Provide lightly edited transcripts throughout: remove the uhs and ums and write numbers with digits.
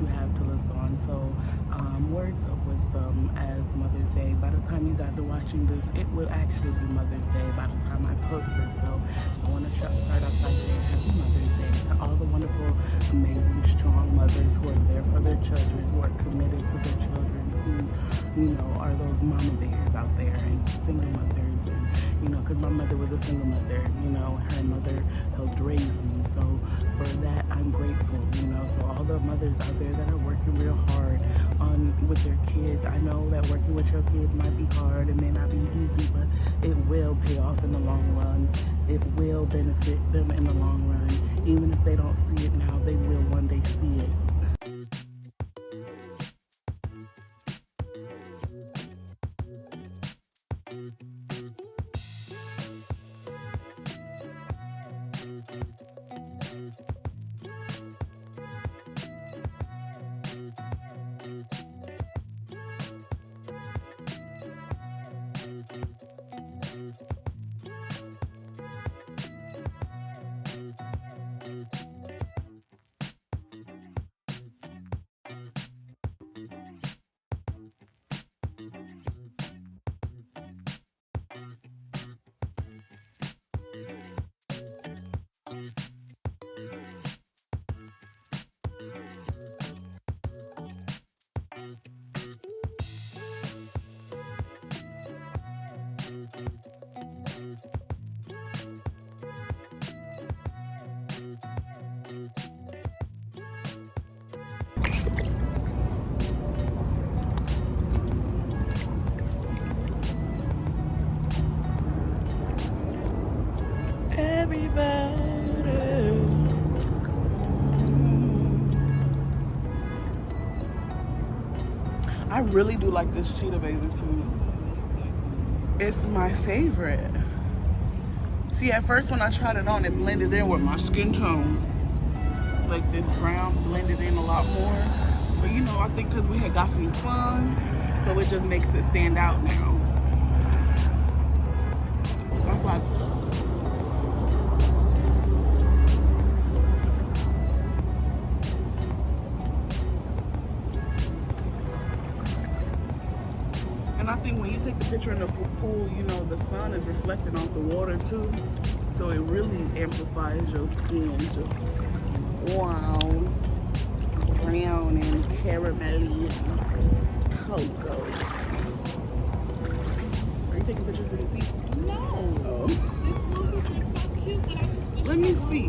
you have till it's gone. So words of wisdom as Mother's Day. By the time you guys are watching this, it will actually be Mother's Day by the time I post this. So I want to start off by saying Happy Mother's Day to all the wonderful, amazing, strong mothers who are there for their children, who are committed to their children, who, you know, are those mama bears out there, and single mothers, and, you know, because my mother was a single mother, you know, her mother helped raise me. So for that, I'm grateful, you know. So all the mothers out there that are working real hard with their kids, I know that working with your kids might be hard, it may not be easy, but it will pay off in the long run. It will benefit them in the long run. Even if they don't see it now, they will one day see it. Everybody. I really do like this cheetah bathing suit. It's my favorite. See, at first when I tried it on, it blended in with my skin tone. Like this brown blended in a lot more. But you know, I think because we had got some sun, so it just makes it stand out now. That's why. And I think when you take the picture in the pool, you know, the sun is reflecting off the water too. So it really amplifies your skin. Just wow. Brown and caramelly cocoa. Are you taking pictures of your feet? No. Oh. This movie is so cute, but I just Let me see.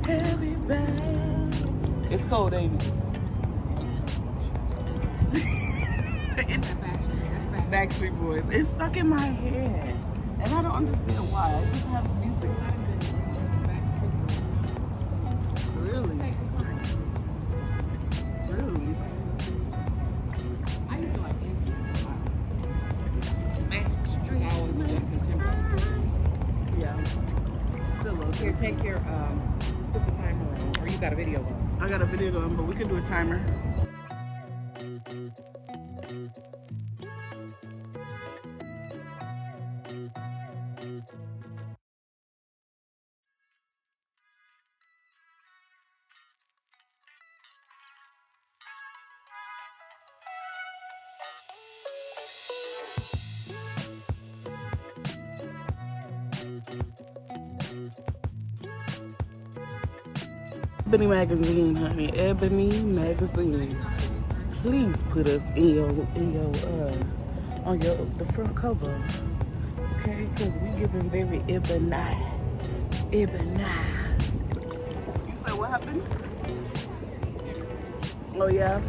Okay, look. It's cold, ain't it? It's Backstreet Boys. It's stuck in my head. And I don't understand why. I just have music. Really? Really? I used to like Backstreet. That was Justin Timberlake. Yeah. Still love Here, it. take your put the timer on, or you got a video on. I got a video going, but we can do a timer. Ebony Magazine, honey. Ebony Magazine. Please put us on the front cover, okay? Because we giving very ebony. Ebony. You said what happened? Oh yeah.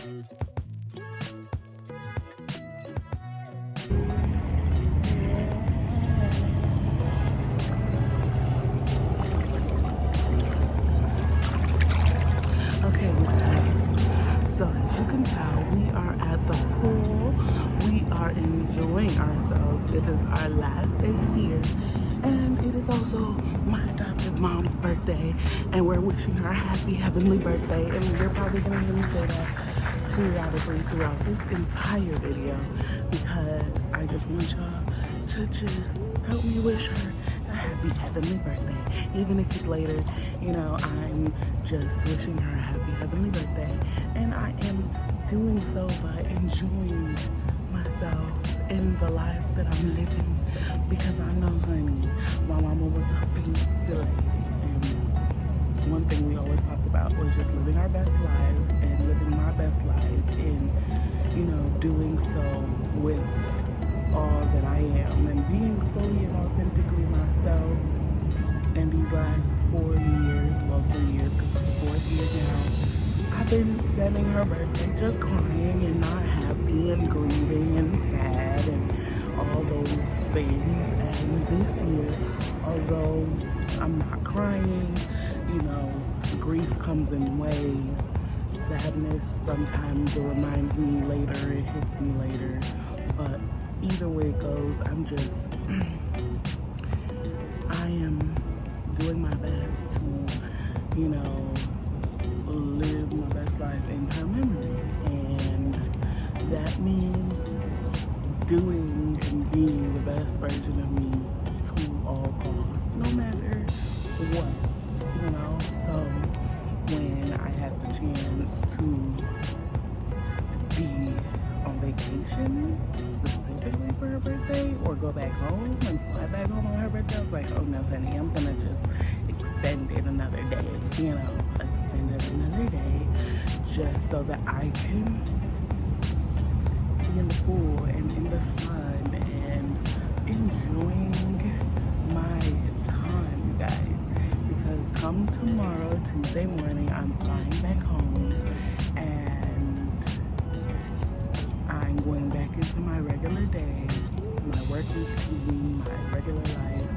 Okay, you guys. So as you can tell, we are at the pool. We are enjoying ourselves. It is our last day here. And it is also my adoptive mom's birthday. And we're wishing her a happy heavenly birthday. And you're probably going to hear me say that periodically throughout this entire video. Because I just want y'all to just help me wish her a happy heavenly birthday. Even if it's later, you know, I'm just wishing her a happy heavenly birthday. And I am doing so by enjoying myself in the life that I'm living. Because I know, honey, my mama was a fancy lady. And one thing we always talked about was just living our best lives and living my best life and, you know, doing so with all that I am and being fully and authentically myself. And these last 4 years, well 3 years because it's the 4th year now, I've been spending her birthday just crying and not happy and grieving and sad and all those things. And this year, although I'm not crying, you know, grief comes in waves. Sadness sometimes will remind me later, it hits me later. But either way it goes, I am doing my best to, you know, live my best life in her memory. And that means doing and being the best version of me to all costs, no matter what, you know. So when I had the chance to be on vacation specifically for her birthday or go back home and fly back home on her birthday, I was like, oh no, honey, I'm gonna just extend it another day, you know, extend it another day just so that I can be in the pool and in the sun and enjoying my time, you guys. Because come tomorrow, Tuesday morning, I'm flying back home and I'm going back into my regular day, my work routine, my regular life,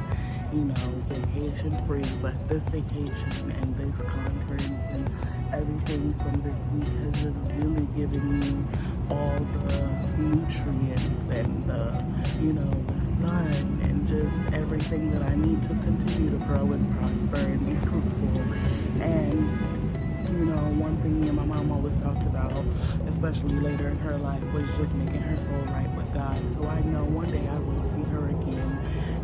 you know, vacation free. But this vacation and this conference and everything from this week has just really given me all the nutrients and the, you know, the sun and just everything that I need to continue to grow and prosper and be fruitful. And you know, one thing me and my mom always talked about, especially later in her life, was just making her soul right with God. So I know one day I will see her again.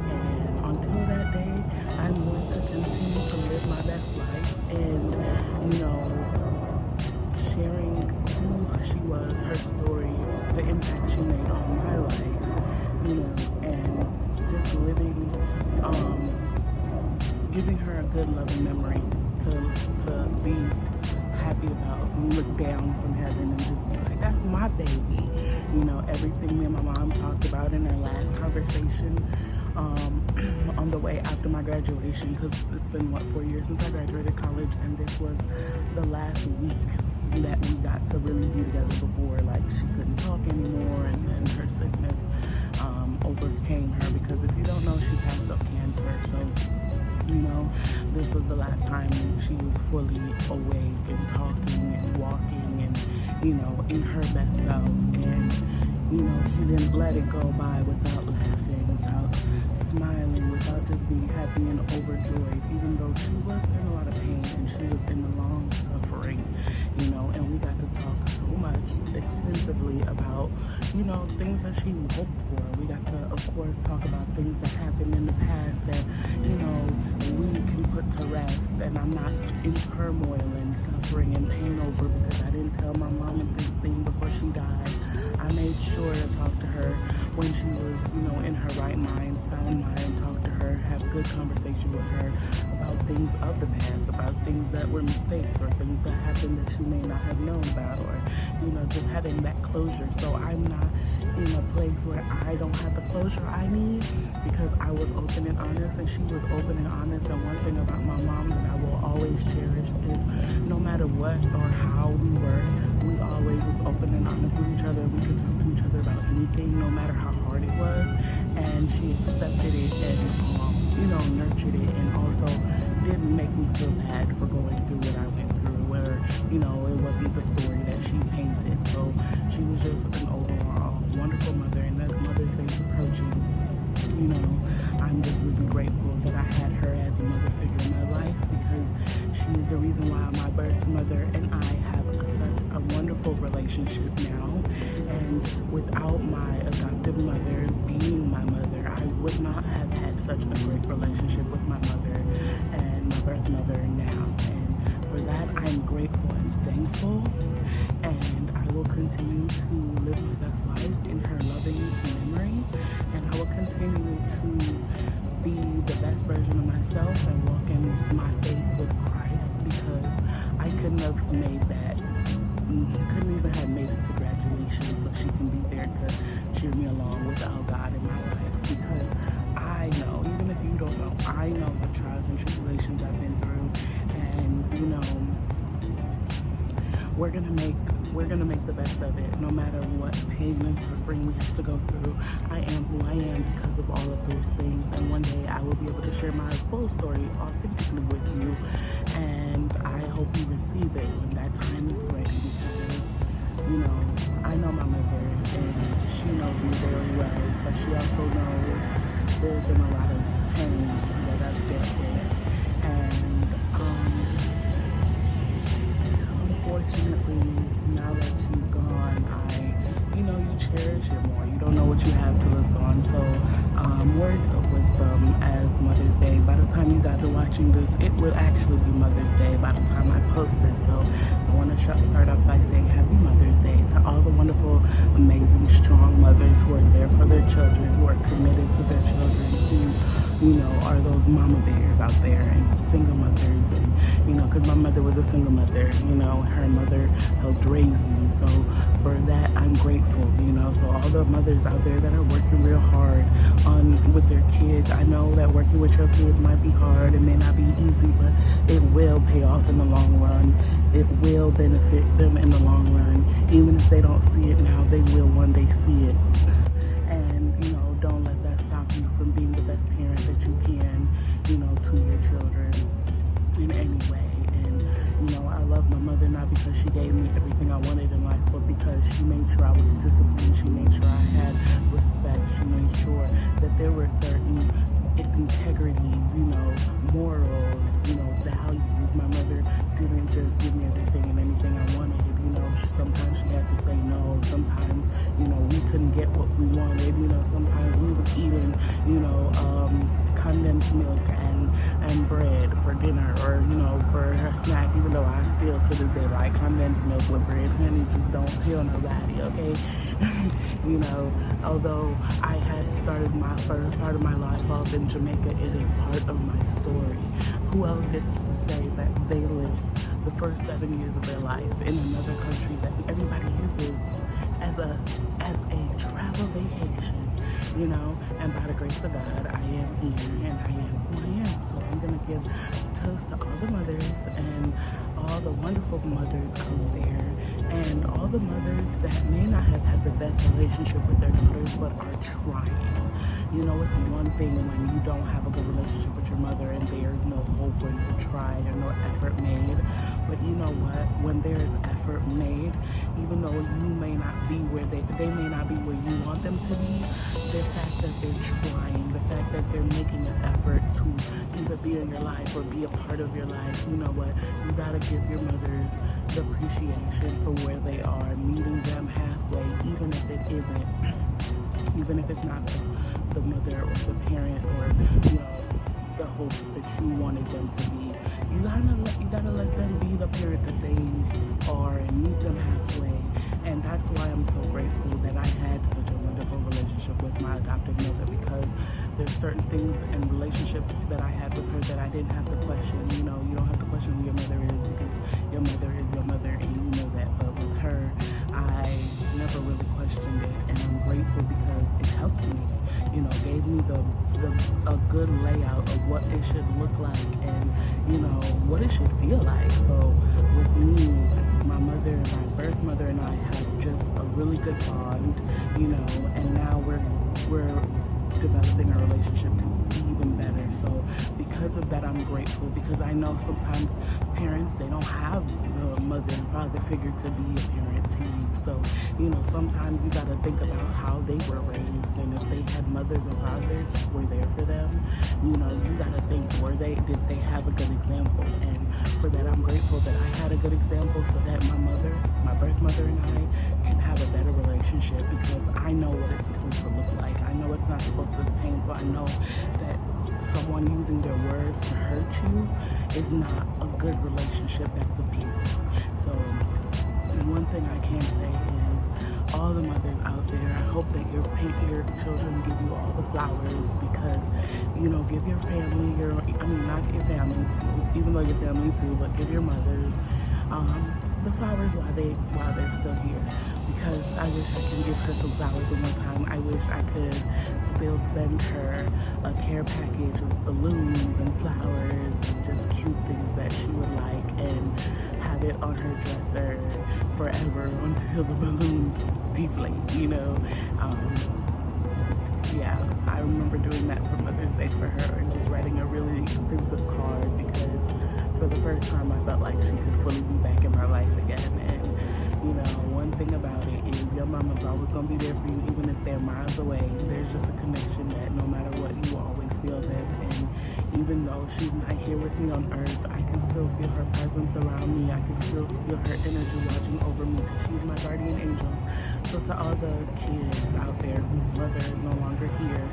And until that day, I'm going to continue to live my best life and, you know, sharing who she was, her story, the impact she made on my life, you know, and just living, giving her a good loving memory to be happy about and look down from heaven and just be like, that's my baby. You know, everything me and my mom talked about in our last conversation on the way after my graduation, because it's been, 4 years since I graduated college, and this was the last week that we got to really be together before, like, she couldn't talk anymore, and then her sickness overcame her, because if you don't know, she passed of cancer. So, you know, this was the last time she was fully awake and talking and walking and, you know, in her best self. And, you know, she didn't let it go by without laughing, without smiling, without just being happy and overjoyed, even though she was in a lot of pain and she was in the long suffering, you know. And we got to talk so much extensively about, you know, things that she hoped for. We got to, of course, talk about things that happened in the past that, you know, we can put to rest, and I'm not in turmoil and suffering and pain over because I didn't tell my mama this thing before she died. I made sure to talk to her when she was, you know, in her right mind, sound mind, talk to her, have good conversation with her about things of the past, about things that were mistakes or things that happened that she may not have known about, or, you know, just having that closure. So I'm not in a place where I don't have the closure I need, because I was open and honest and she was open and honest. And one thing about my mom that I will always cherish is no matter what or how we were, we always was open and honest with each other. We could talk to each other about anything, no matter how hard it was. And she accepted it and, nurtured it, and also didn't make me feel bad for going through what I went through, where, it wasn't the story that she painted. So she was just an overall wonderful mother. And as Mother's Day is approaching, I'm just really grateful that I had her as a mother figure in my life, because she's the reason why my birth mother and I have such a wonderful relationship now. And without my adoptive mother being my mother, I would not have had such a great relationship with my mother and my birth mother now. And for that, I'm grateful and thankful. And I will continue to live my best life in her loving memory. And I will continue to be the best version of myself and walk in my faith with Christ, because I couldn't have made that. Couldn't even have made it to graduation so she can be there to cheer me along without God in my life. Because I know, even if you don't know, I know the trials and tribulations I've been through. And, we're gonna make the best of it, no matter what pain and suffering we have to go through. I am who I am because of all of those things, and one day I will be able to share my full story authentically with you, and I hope you receive it when that time is ready, because I know my mother and she knows me very well, but she also knows there's been a lot of pain that I've dealt with, and unfortunately, now that she's gone, you cherish it more. You don't know what you have till it's gone. So, words of wisdom as Mother's Day. By the time you guys are watching this, it will actually be Mother's Day by the time I post this. So, I want to start off by saying Happy Mother's Day to all the wonderful, amazing, strong mothers who are there for their children, who are committed to their children, who are those mama bears out there, and single mothers, and, because my mother was a single mother, her mother helped raise me, so for that, I'm grateful, so all the mothers out there that are working real hard with their kids, I know that working with your kids might be hard, it may not be easy, but it will pay off in the long run. It will benefit them in the long run. Even if they don't see it now, they will one day see it. And, don't let that stop you from being the best parent that you can, to your children in any way. And, I love my mother not because she gave me everything I wanted in life, but because she made sure I was disciplined. She made sure I had respect. She made sure that there were certain integrities, morals, values. My mother didn't just give me everything and anything I wanted. Sometimes she had to say no. Sometimes, we couldn't get what we wanted. Sometimes we was eating, condensed milk and bread for dinner, or, for her snack, even though I still to this day like condensed milk with bread. Honey, just don't tell nobody, okay? Although I had started my first part of my life off in Jamaica, it is part of my story. Who else gets to say that they lived the first 7 years of their life in another country that everybody uses as a travel vacation, and by the grace of God, I am here and I am who I am. So I'm gonna give toast to all the mothers and all the wonderful mothers out there, and all the mothers that may not have had the best relationship with their daughters but are trying. It's one thing when you don't have a good relationship with your mother and there's no hope when you try or no effort made. But you know what? When there's effort made, even though you may not be where they may not be where you want them to be, the fact that they're trying, the fact that they're making an effort to either be in your life or be a part of your life, you know what? You gotta give your mothers the appreciation for where they are, meeting them halfway, even if it isn't, even if it's not the mother or the parent or, the hopes that you wanted them to be. You gotta let them be the parent that they are and meet them halfway. And that's why I'm so grateful that I had such a wonderful relationship with my adoptive mother, because there's certain things and relationships that I had with her that I didn't have to question. You don't have to question who your mother is, because your mother is your mother and you know that. But with her, I never really questioned it, and I'm grateful because it helped me. Gave me a good layout of what it should look like and, what it should feel like. So with me, my my birth mother and I have just a really good bond, and now we're developing our relationship to be even better. So because of that, I'm grateful, because I know sometimes parents, they don't have the mother and father figure to be a parent to you. So, sometimes you got to think about how they were raised, and if they had mothers and fathers that were there for them, you got to think, did they have a good example? And for that, I'm grateful that I had a good example, so that my birth mother and I can have a better relationship, because I know what it's supposed to look like. I know it's not supposed to be painful. I know that someone using their words to hurt you is not a good relationship. That's abuse. So one thing I can say is, all the mothers out there, I hope that your children give you all the flowers, because give your family not your family, even though your family too, but give your mothers the flowers while they're still here, because I wish I could give her some flowers at one time. I wish I could still send her a care package with balloons and flowers and just cute things that she would like, and have it on her dresser forever until the balloons deflate, yeah, I remember doing that for Mother's Day for her, and just writing a really extensive card, because for the first time I felt like she could fully be back in my life again. And one thing about it is, your mama's always gonna be there for you, even if they're miles away. There's just a connection that no matter what, you always feel them. And even though she's not here with me on earth, I can still feel her presence around me. I can still feel her energy watching over me, because she's my guardian angel. So to all the kids out there whose mother is no longer here,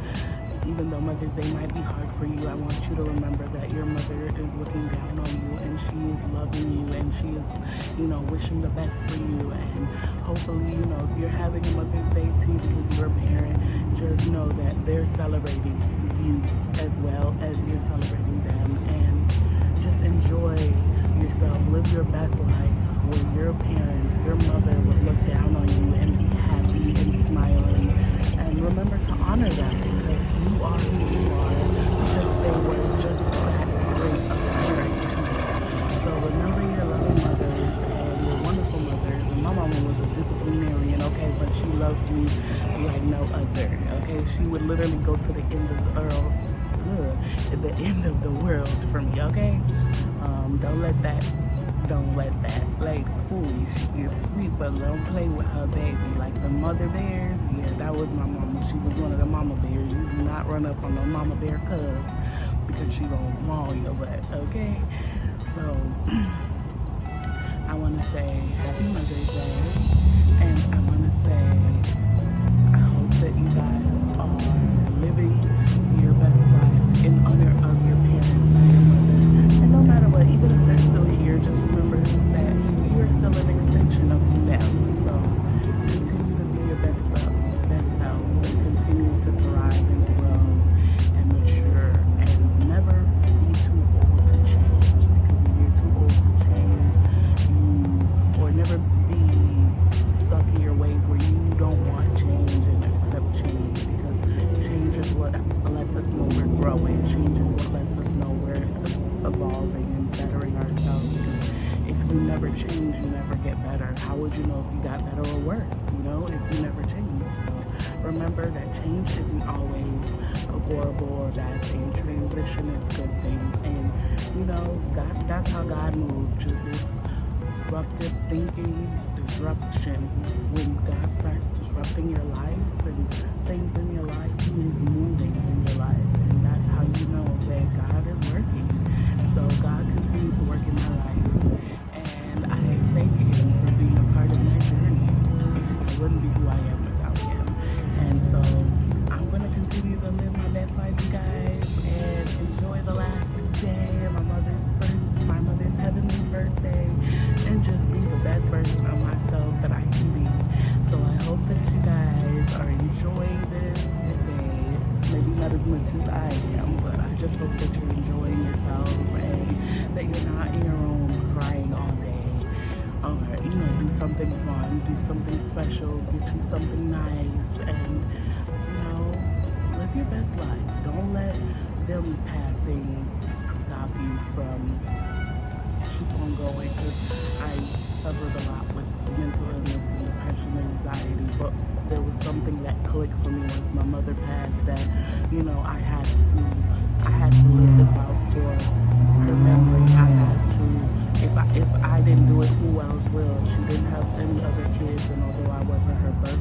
even though Mother's Day might be hard for you, I want you to remember that your mother is looking down on you, and she is loving you, and she is, wishing the best for you. And hopefully, if you're having a Mother's Day too because you're a parent, just know that they're celebrating you as well as you're celebrating them. And just enjoy yourself. Live your best life where your parents, your mother would look down on you and be happy and smiling. And remember to honor them, because you are who you are, because they were just that great of a parent to you. So remember your loving mothers and your wonderful mothers. And my mama was a disciplinarian, okay, but she loved me like no other, okay? She would literally go to the end of the world for me, okay? Don't let that like fool you. She is sweet, but don't play with her baby. Like the mother bears, yeah, that was my mama. She was one of the mama bears. You do not run up on the mama bear cubs, because she gonna maul your butt, okay? So I want to say Happy Mother's Day, and I want to say I hope that you guys are living your best life in honor of your parents and your mother. And no matter what, even if they're still here, just remember that you're still an extension of them. So continue to be your best selves, and continue to thrive and grow and mature, and never be too old to change, because when you're too old to change, or never be stuck in your ways where you don't want change and accept change, because change is what lets us know we're growing. Change is what lets us know we're evolving and bettering ourselves, because if you never change, you never get better. How would you know if you got better or worse, if you never change? So remember that change isn't always a horrible or bad thing. Transition is good things, and God, that's how God moved, to disruptive thinking, disruption. When God starts disrupting your life and things in your life, He is moving in your life, and that's how you know that God is working. So God continues to work in my life, and I thank Him for being a part of my journey, because I wouldn't be who I am without Him. And so I'm going to continue to live my best life, you guys, and enjoy the last day of my mother's heavenly birthday, and just be the best version of myself that I can be. So I hope that you guys are enjoying this day. Maybe not as much as I am, but I just hope that you're enjoying yourselves, and that you're not in your room crying all day. Or, do something fun, do something special, get you something nice, and, live your best life. Don't let them passing stop you from keep on going because I suffered a lot with mental illness and depression and anxiety. But there was something that clicked for me once my mother passed that, you know, I had to live this out for her memory. I had to, if I didn't do it, who else will? She didn't have any other kids, and although I wasn't her birth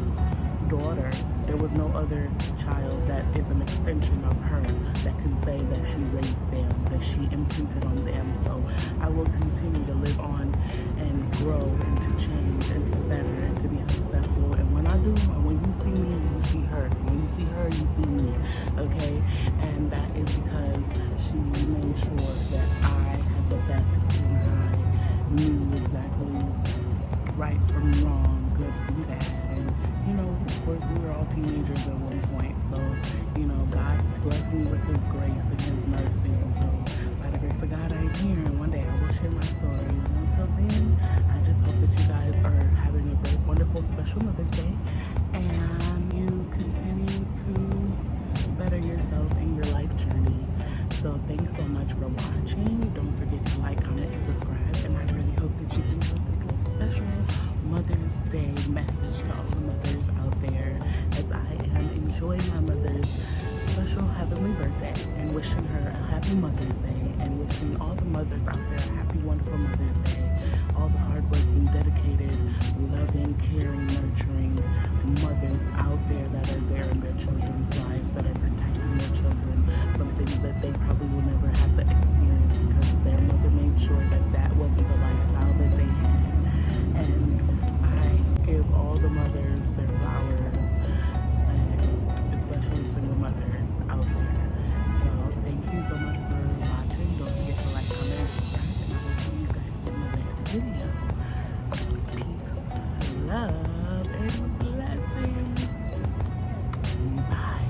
daughter, there was no other child that is an extension of her that can say that she raised them, that she imprinted on them. So I will continue to live on and grow and to change and to better and to be successful. And when I do, when you see me, you see her. When you see her, you see me. Okay? And that is because she made sure that I had the best and I knew exactly right from wrong, good from bad. And, you know, of course, we were all teenagers at one point. So, you know, God blessed me with His grace and His mercy. And so, by the grace of God, I'm here. And one day I will share my story. And until then, I just hope that you guys are having a great, wonderful, special Mother's Day. And you continue to better yourself in your life journey. So thanks so much for watching. Don't forget to like, comment, and subscribe. And I really hope that you enjoyed this little special Mother's Day message to all the mothers out there as I am enjoying my mother's special heavenly birthday and wishing her a happy Mother's Day and wishing all the mothers out there a happy, wonderful Mother's Day. All the hardworking, dedicated, loving, caring, nurturing mothers out there that are there in their children's life, that are protecting their children from things that they probably will never have to experience because their mother made sure that that wasn't the lifestyle that they had. And I give all the mothers their flowers, and especially single mothers out there. So thank you so much for watching. Don't forget to like, comment, and subscribe, and I will see you guys in the next video. Peace, love, and blessings. Bye.